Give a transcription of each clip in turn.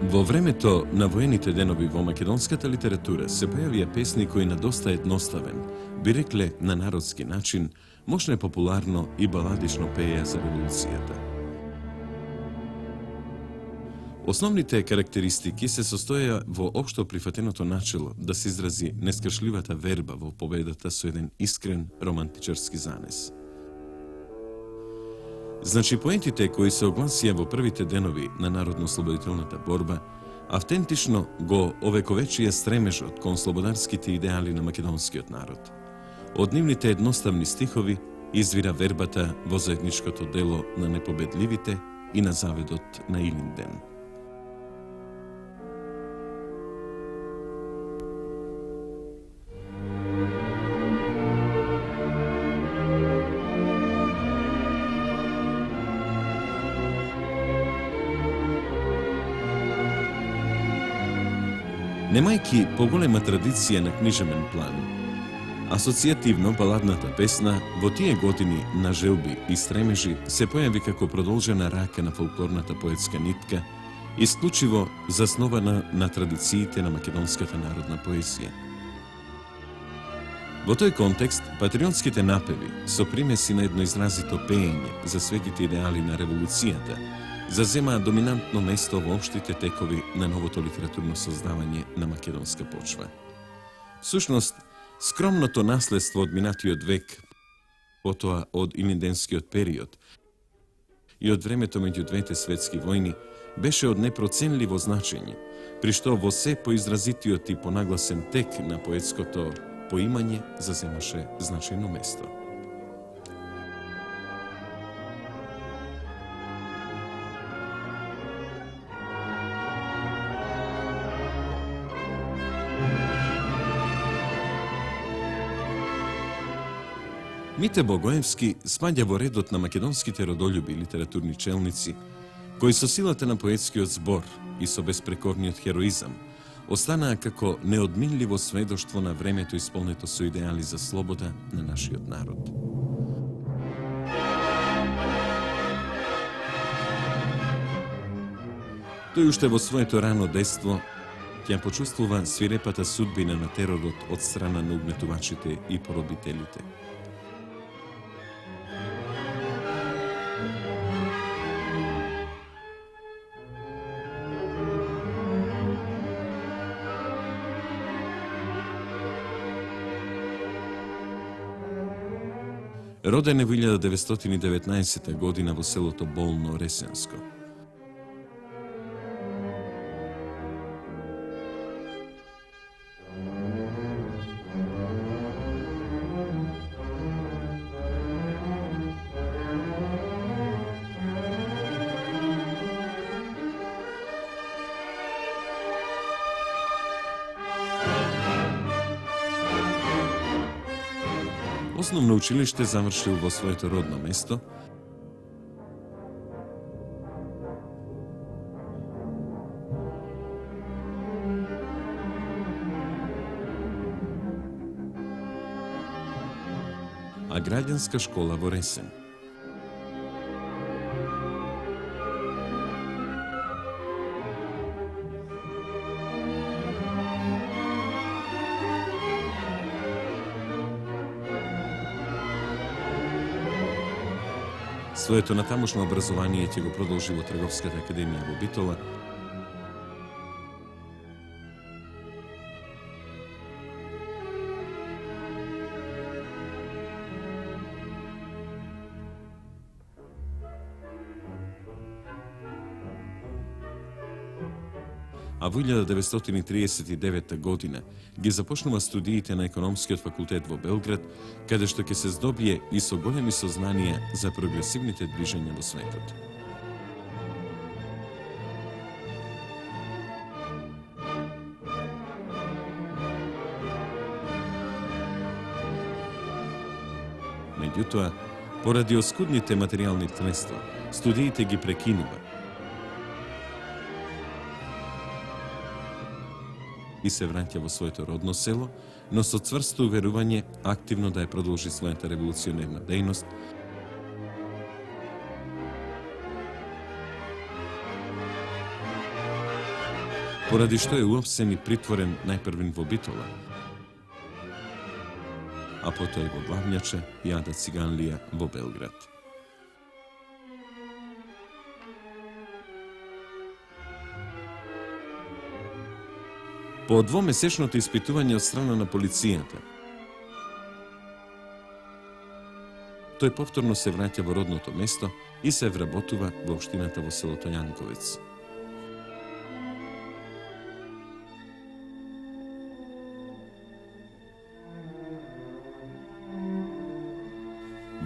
Во времето на воените денови во македонската литература се појавија песни кои на доста едноставен, би рекле на народски начин, мощно популарно и баладично пееа за револуцијата. Основните карактеристики се состоја во општо прифатеното начело да се изрази нескршливата верба во победата со еден искрен романтичарски занес. Значи, поентите кои се огласија во првите денови на народно-слободителната борба, автентично го овековечија стремежот кон слободарските идеали на македонскиот народ. Од нивните едноставни стихови извира вербата во заедничкото дело на непобедливите и на заведот на Илинден. Немајки поголема традиција на книжевен план, асоцијативно баладната песна во тие години на желби и стремежи се појави како продолжена рака на фолклорната поетска нитка, исклучиво заснована на традициите на македонската народна поезија. Во тој контекст, патриотските напеви со примеси на едноизразито пеење за светите идеали на револуцијата заземаа доминантно место во општите текови на новото литературно создавање на македонска почва. Всушност, скромното наследство од минатиот век, потоа од илинденскиот период и од времето меѓу двете светски војни, беше од непроценливо значење, при што во се поизразитиот и понагласен тек на поетското поимање заземаше значајно место. Мите Богоевски спаѓа во редот на македонските родолюби литературни челници, кои со силата на поетскиот збор и со безпрекорниот хероизам останаа како неодминливо сведоштво на времето исполнето со идеали за слобода на нашиот народ. Тој уште во своето рано детство ќе почувствува свирепата судбина на теророт од страна на угнетувачите и поробителите. Роден е во 1919 година во селото Болно Ресенско. Основно училиште завршил во своето родно место, а граѓанска школа во Ресен. Своето натамошно образование ќе го продолжи во Трговската академија во Битола, а во 1939 година ги започнува студиите на Економскиот факултет во Белград, каде што ќе се здобие и со големи сознанија за прогресивните движења во светот. Меѓутоа, поради оскудните материјални средства, студиите ги прекинува и се враќа во своето родно село, но со цврсто уверување активно да ја продолжи својата револуционерна дејност, pоради што е уопсен и притворен најпрвин во Битола, а потоа и во Главњача и Ада Циганлија во Белград. По двомесечното испитување од страна на полицијата, тој повторно се враќа во родното место и се вработува во општината во селото Јанковец.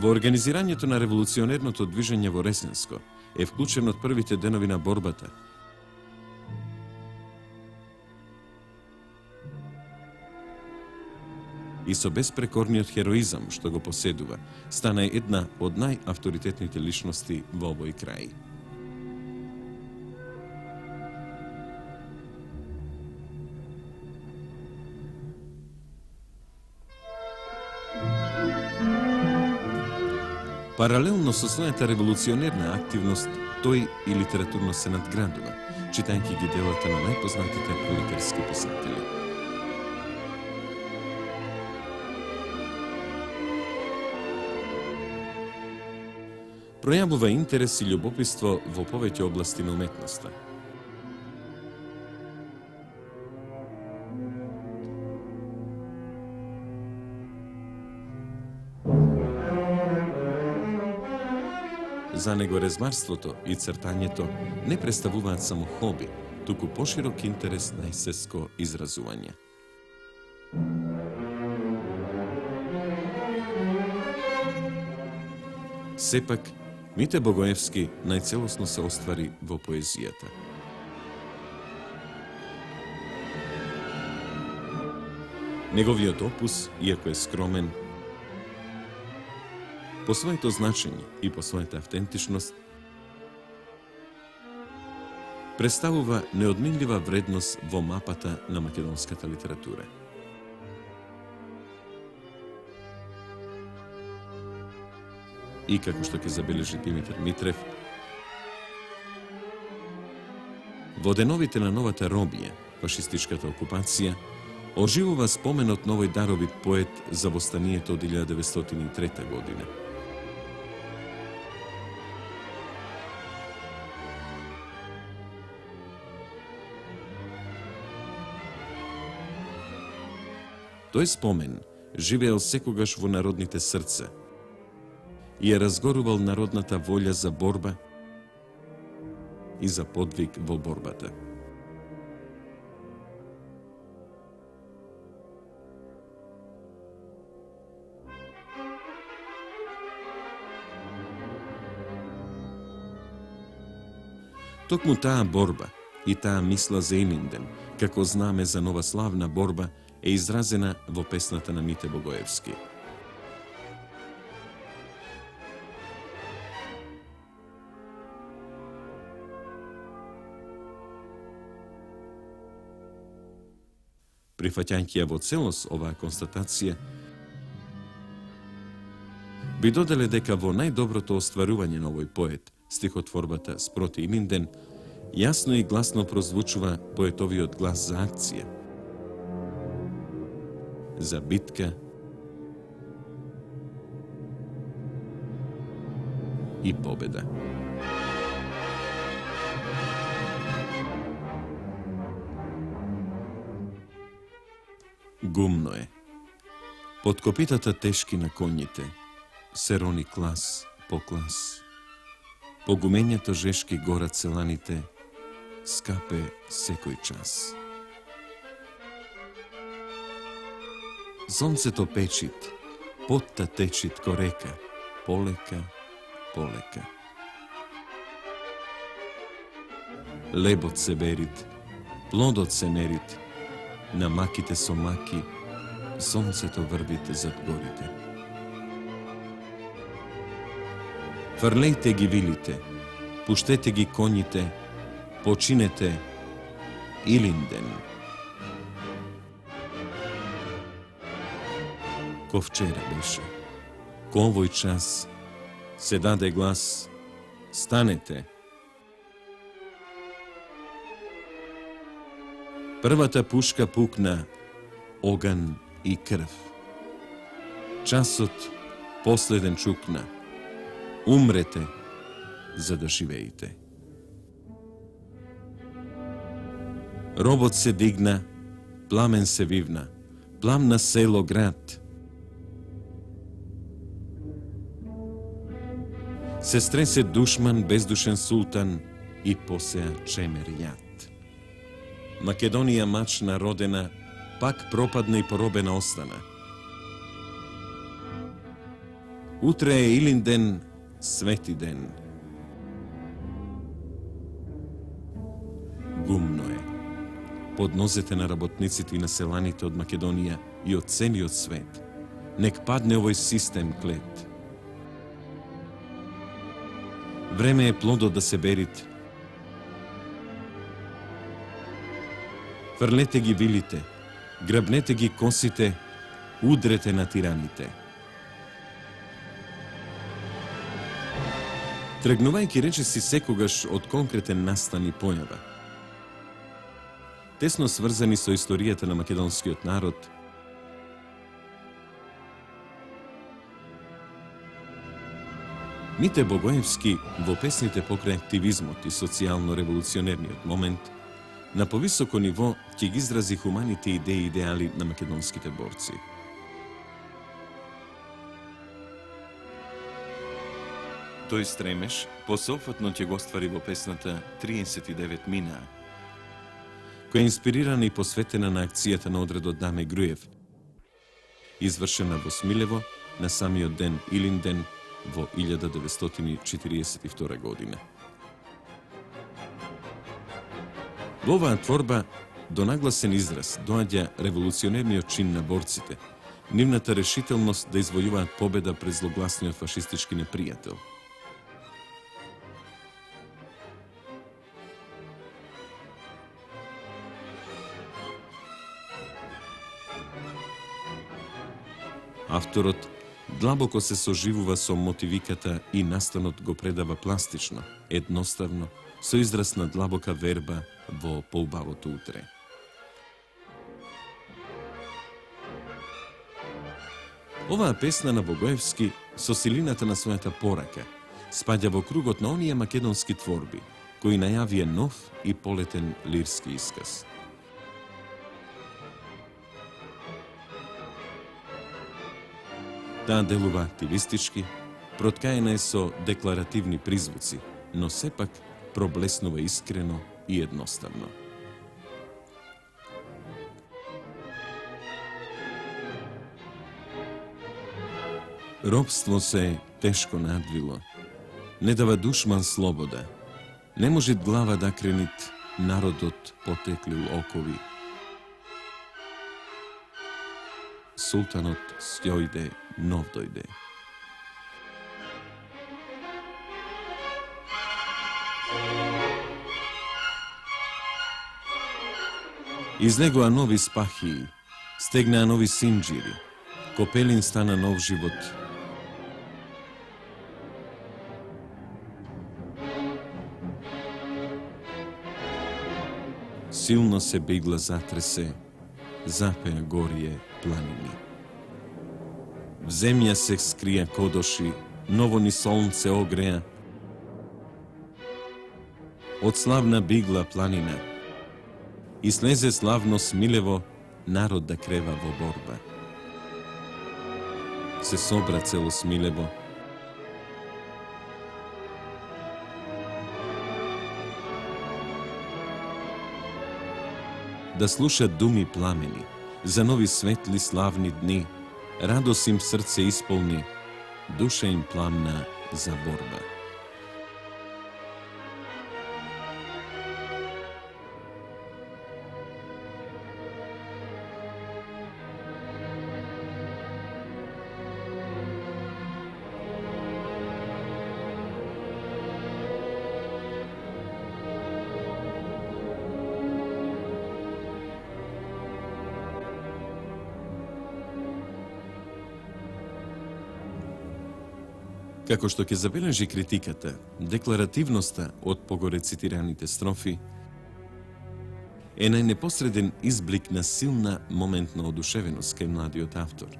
Во организирањето на револуционерното движење во Ресенско е вклучен од првите денови на борбата. И со безпрекорниот хероизам што го поседува, стана една од најавторитетните личности во овој крај. Паралелно со својата револуционерна активност, тој и литературно се надградува, читајќи ги делата на најпознатите пролетарски писатели. Пројавува интерес и љубопитство во повеќе области на уметноста. За него резмарството и цртањето не представуваат само хоби, туку поширок интерес на есеско изразување. Сепак, Мите Богоевски најцелосно се оствари во поезијата. Неговиот опус, иако е скромен, по своето значење и по својата автентичност, представува неодменлива вредност во мапата на македонската литература. И како што ќе забележи Димитар Митрев, во деновите на новата робија, фашистичката окупација, оживува споменот на овој даровит поет за востанието од 1903 година. Тој спомен живеел секогаш во народните срца и ја разгорувал народната волја за борба и за подвиг во борбата. Токму таа борба и таа мисла за Илинден, како знаме за нова славна борба, е изразена во песната на Мите Богоевски. Прифаќајќи ја во целост оваа констатација, би доделе дека во најдоброто остварување на овој поет, стихотворбата Спроти Илинден, јасно и гласно прозвучува поетовиот глас за акција, за битка и победа. Гумно е. Под копитата тешки на коњите се рони клас по клас. По гумењето жешки гора целаните скапе секој час. Сонцето печит, потта течит ко река, полека, полека. Лебот се берит, плодот се мерит, на маките со маки, сонцето врвите зад горите. Фрлејте ги вилите, пуштете ги коњите, починете Илинден. Ко вчера беше, ко овој час се даде глас, станете. Првата пушка пукна оган и крв. Часот последен чукна. Умрете, за да живеете. Робот се дигна, пламен се вивна, пламна село град. Се стресе душман, бездушен султан и посеа чемер јад. Македонија мачна родена, пак пропадна и поробена остана. Утре е Илинден, свети ден. Гумно е. Под нозете на работниците и населаните од Македонија и од целиот свет. Нек падне овој систем клет. Време е плодот да се берите. Фрлете ги вилите, грабнете ги косите, удрете на тираните. Тргнувајќи речиси секогаш од конкретен настан и појава, тесно сврзани со историјата на македонскиот народ, Мите Богоевски во песните покрај активизмот и социјално-револуционерниот момент на повисоко ниво ќе ги изрази хуманите идеи и идеали на македонските борци. Тој стремеш посеопфатно ќе го оствари во песната 39 мина, која е инспирирана и посветена на акцијата на одредот Даме Груев, извршена во Смилево на самиот ден Илинден во 1942 година. Во оваа творба до нагласен израз доаѓа револуционерниот чин на борците, нивната решителност да извојуваат победа пред злогласниот фашистички непријател. Авторот длабоко се соживува со мотивиката и настанот го предава пластично, едноставно, со израз на длабока верба во поубавото утре. Оваа песна на Богоевски со силината на својата порака спаѓа во кругот на оние македонски творби кои најавија нов и полетен лирски исказ. Таа делува активистички, проткаена е со декларативни призвуци, но сепак проблеснува искрено и едноставно. Робство се тешко надвило, не дава душман слобода, не може глава да кренит народот потекли у окови. Султанот сјојде, нов дојде. Излегоа нови спахии, стегнаа нови синџири, Копелин стана нов живот. Силно се бегла затресе, запеа горие планини. В земја се скрија кодоши, ново ни солнце огреа. Од славна бигла планина и слезе славно Смилево, народ да крева во борба. Се собра цело Смилево, да слушат думи пламени, за нови светли славни дни, радост им срце исполни, душа им пламна за борба. Како што ќе забележи критиката, декларативноста од погоре цитираните строфи е најнепосреден изблик на силна моментна одушевеност кај младиот автор,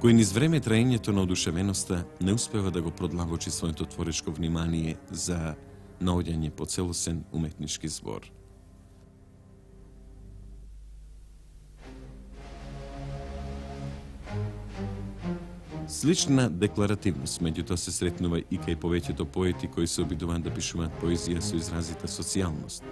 кој низ време траењето на одушевеноста не успева да го продлабочи своето творечко внимание за наоѓање по целосен уметнички збор. Слична декларативност меѓутоа се сретнува и кај повеќето поети кои се обидуваат да пишуваат поезија со изразита социјалност.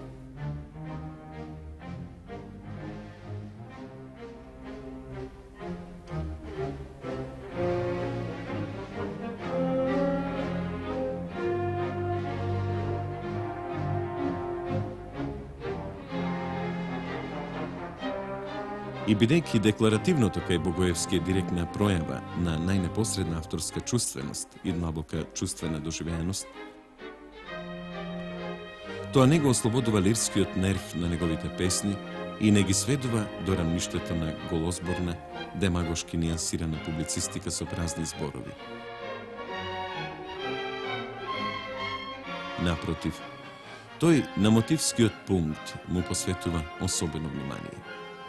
И бидејќи декларативното кај Богоевски е директна пројава на најнепосредна авторска чувственост и длабока чувствена доживеаност, тоа не го ослободува лирскиот нерв на неговите песни и не ги сведува до рамништето на голозборна, демагошки нијансирана публицистика со празни зборови. Напротив, тој на мотивскиот пункт му посветува особено внимание.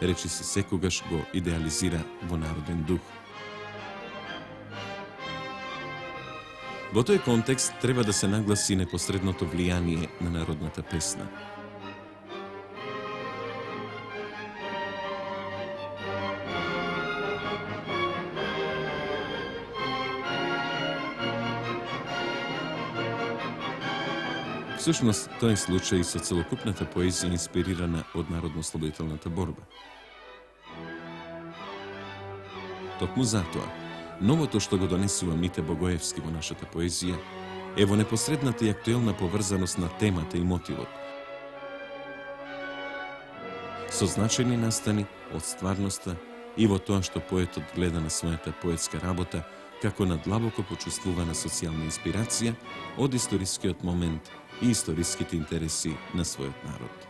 Речи се секогаш го идеализира во народен дух. Во тој контекст треба да се нагласи непосредното влијание на народната песна. Всушност, тој е случај со целокупната поезија инспирирана од народно-ослободителната борба. Токму затоа, новото што го донесува Мите Богоевски во нашата поезија е во непосредната и актуелна поврзаност на темата и мотивот, со значајни настани од стварноста и во тоа што поетот гледа на својата поетска работа како на длабоко почувствувана социјална инспирација од историскиот момент и историските интереси на својот народ.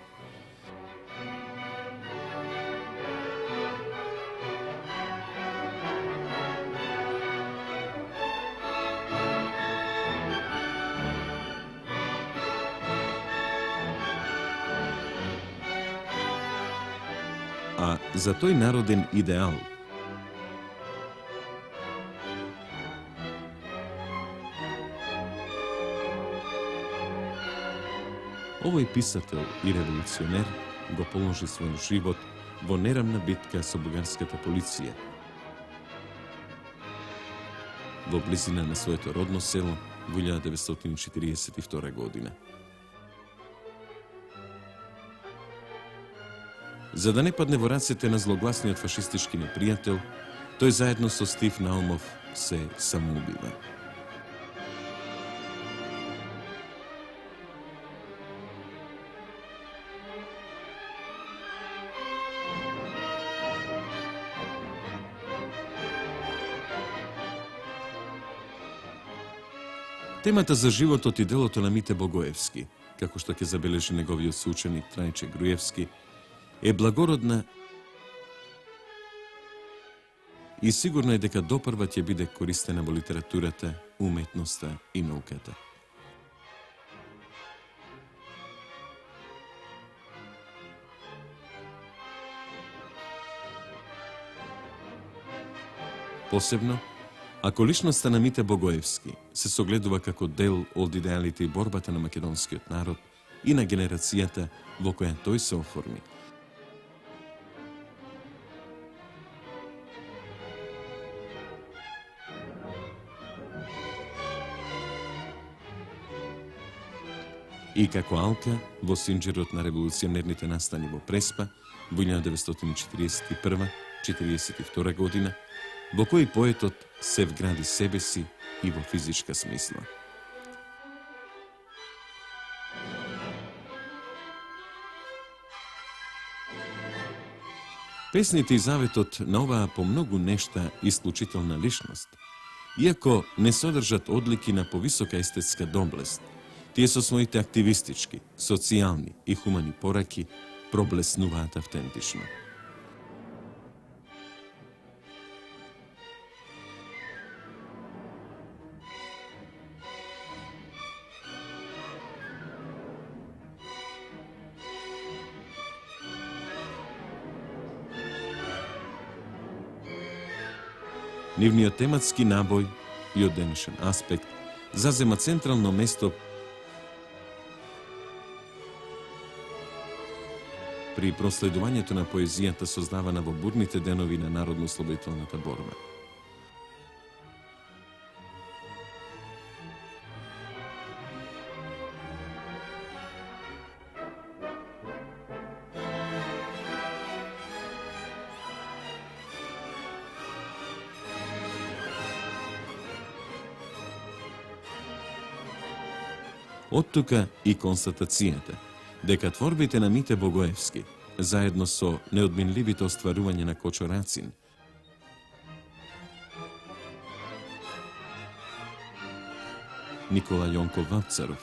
А за тој народен идеал овој писател и револуционер го положи својот живот во нерамна битка со бугарската полиција во близина на своето родно село во 1942 година. За да не падне во рацете на злогласниот фашистички непријател, тој заедно со Стив Наумов се самоубива. Темата за животот и делото на Мите Богоевски, како што ќе забележи неговиот соученик Трајче Груевски, е благородна и сигурно е дека допрва ќе биде користена во литературата, уметноста и науката. Посебно, ако личноста на Мите Богоевски се согледува како дел од идеалите и борбата на македонскиот народ и на генерацијата во која тој се оформи, и како Алка во синџерот на револуционерните настани во Преспа во 1941-42 година, во кој поетот се вгради себе си и во физичка смисла. Песните и заветот на оваа по многу нешта исклучителна личност, иако не содржат одлики на повисока естетска доблест, тие со своите активистички, социјални и хумани пораки проблеснуваат автентично. Nivnio tematski naboj i oddenešen aspekt zazema centralno mesto pri prosledovanjето на поезијата создавана во бурните денови на народно-ослободителната борба. Оттука и констатацијата дека творбите на Мите Богоевски, заедно со неодминливите остварување на Кочо Рацин, Никола Јонков Вапцаров,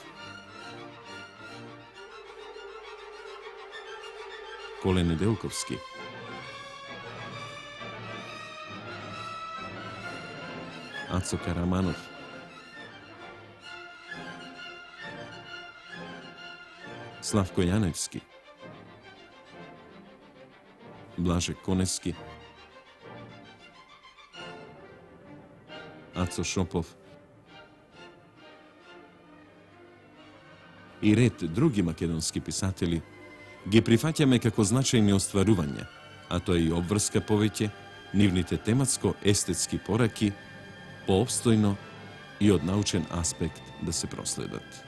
Коле Неделковски, Ацо Караманов, Славко Јаневски, Блаже Коневски, Ацо Шопов и ред други македонски писатели ги прифаќаме како значајни остварувања, а тоа е и обврска повеќе, нивните тематско-естетски пораки, поопстојно и од научен аспект да се проследат.